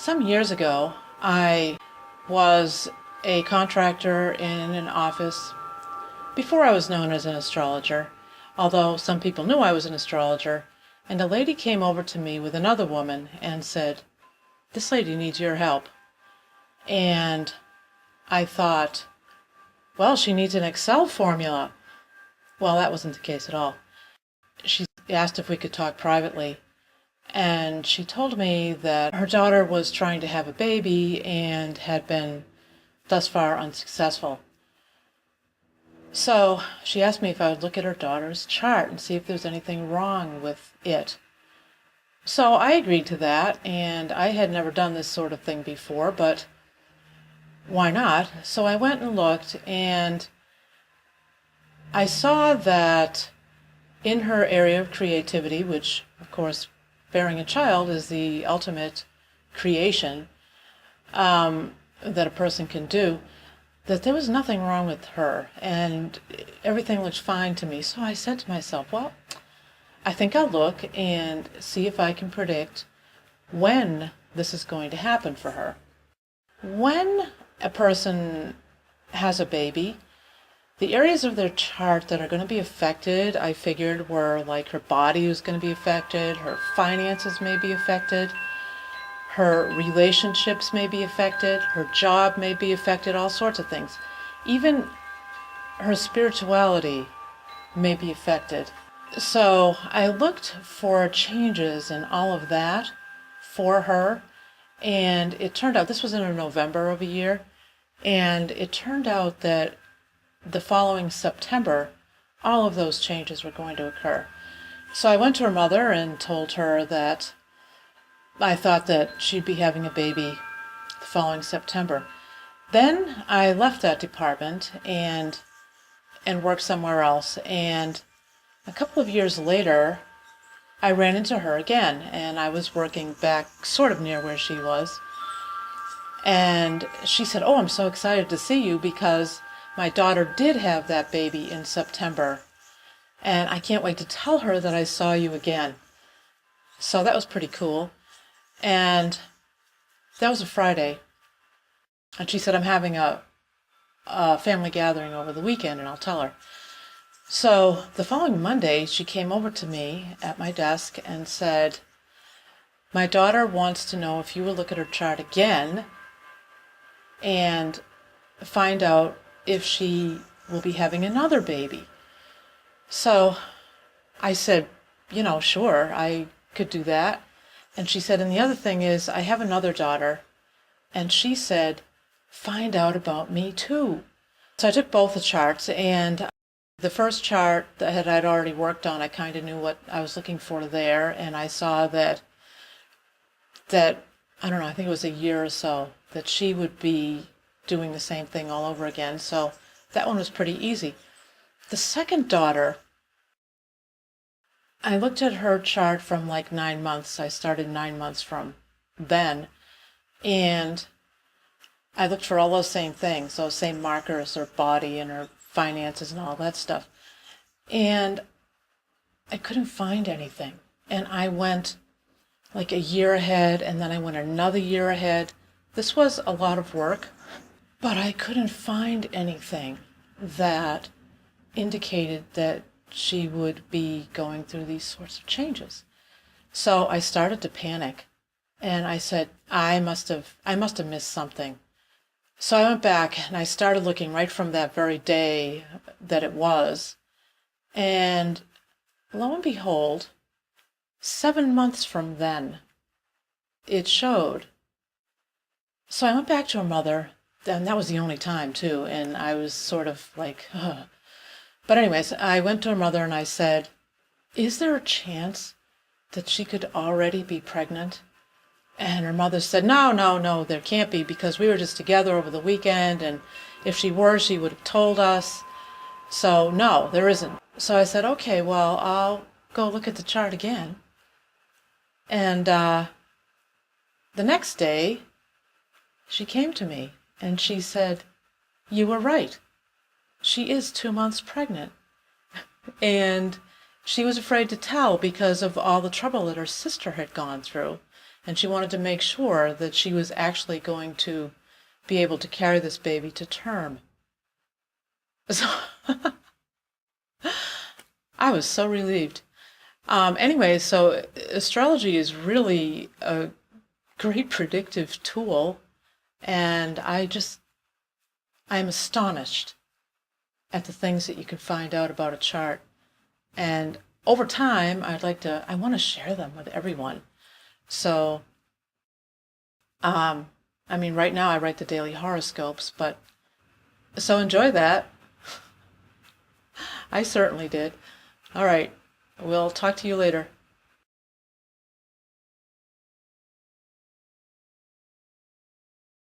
Some years ago, I was a contractor in an office before I was known as an astrologer, although some people knew I was an astrologer, and a lady came over to me with another woman and said, "This lady needs your help." And I thought, well, she needs an Excel formula. Well, that wasn't the case at all. She asked if we could talk privately, and she told me that her daughter was trying to have a baby and had been thus far unsuccessful. So she asked me if I would look at her daughter's chart and see if there's anything wrong with it. So I agreed to that, and I had never done this sort of thing before, but why not? So I went and looked, and I saw that in her area of creativity, which, of course, bearing a child is the ultimate creation that a person can do, that there was nothing wrong with her, and everything looked fine to me. So I said to myself, well, I think I'll look and see if I can predict when this is going to happen for her. When a person has a baby, the areas of their chart that are going to be affected, I figured, were like her body was going to be affected, her finances may be affected, her relationships may be affected, her job may be affected, all sorts of things. Even her spirituality may be affected. So I looked for changes in all of that for her, and it turned out, this was in November of a year, and it turned out that the following September, all of those changes were going to occur. So I went to her mother and told her that I thought that she'd be having a baby the following September. Then I left that department and worked somewhere else, and a couple of years later, I ran into her again, and I was working back sort of near where she was. And she said, "Oh, I'm so excited to see you because my daughter did have that baby in September, and I can't wait to tell her that I saw you again." So that was pretty cool. And that was a Friday. And she said, "I'm having a family gathering over the weekend, and I'll tell her." So the following Monday, she came over to me at my desk and said, "My daughter wants to know if you will look at her chart again and find out if she will be having another baby." So I said, sure, I could do that. And she said, "And the other thing is, I have another daughter." And she said, "Find out about me too." So I took both the charts, and the first chart that I'd already worked on, I kind of knew what I was looking for there, and I saw that I don't know, I think it was a year or so, that she would be doing the same thing all over again. So that one was pretty easy. The second daughter, I looked at her chart from like 9 months. I started 9 months from then, and I looked for all those same things, those same markers, her body and her finances and all that stuff. And I couldn't find anything. And I went like a year ahead, and then I went another year ahead. This was a lot of work, but I couldn't find anything that indicated that she would be going through these sorts of changes. So I started to panic, and I said, I must have missed something. So I went back and I started looking right from that very day that it was, and lo and behold, 7 months from then, it showed. So I went back to her mother, and that was the only time too, and I was sort of like, ugh. But anyways, I went to her mother and I said, "Is there a chance that she could already be pregnant?" And her mother said, No, there can't be, because we were just together over the weekend, and if she were, she would have told us. So no, there isn't. So I said, "Okay, well, I'll go look at the chart again." And the next day, she came to me and she said, "You were right. She is 2 months pregnant." And she was afraid to tell because of all the trouble that her sister had gone through. And she wanted to make sure that she was actually going to be able to carry this baby to term. So I was so relieved. Anyway, so astrology is really a great predictive tool, and I'm astonished at the things that you can find out about a chart. And over time, I want to share them with everyone. So, I mean, right now I write the daily horoscopes, but so enjoy that. I certainly did. All right, we'll talk to you later.